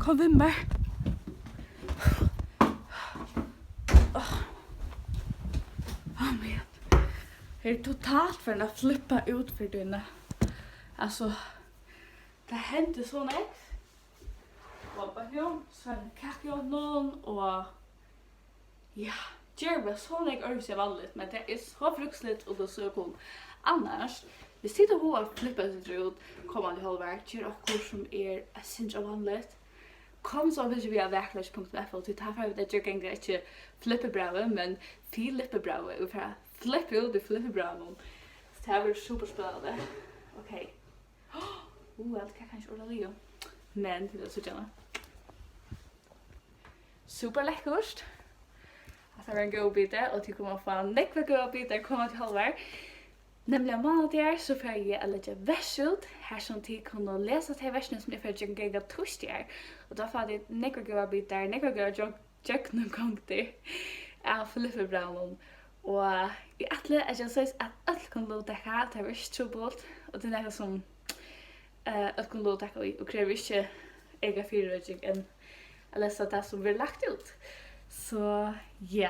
Kom vi med. Men. Det totalt för att flippa ut för dina. Alltså, det hände så nätt. Och på hon så en kacke någon och ja, det var så nätt örs jag vanligt, men det är så fruktligt och det så cool. Annars, vi sitter och flippar sig ut kommande halvverk, gör också som är essential vanligt. Kom så vill vi ha verklighets.fl till ta för det jag kan inte flippa bra men flippa bra och för flippa ut det flippa bra. Så det var superspännande. Okej. Allt kan kanske ordentligt. Men det är så gärna. Super läckert. Att ha en god bit där och till komma fram näckva god bit där kommer till halvverk. Nämligen månader så får jag lite versut här som till kunna läsa till versen som jag får jag gänga torsdagar. Och då får det några goda bitar, några goda jag någon gång det är Philip Brown och i alla jag säger att allt kan låta här det är strubbelt och det är som att kan låta och kräver inte ega fyrröjning än eller så det som vi lagt ut. Så ja.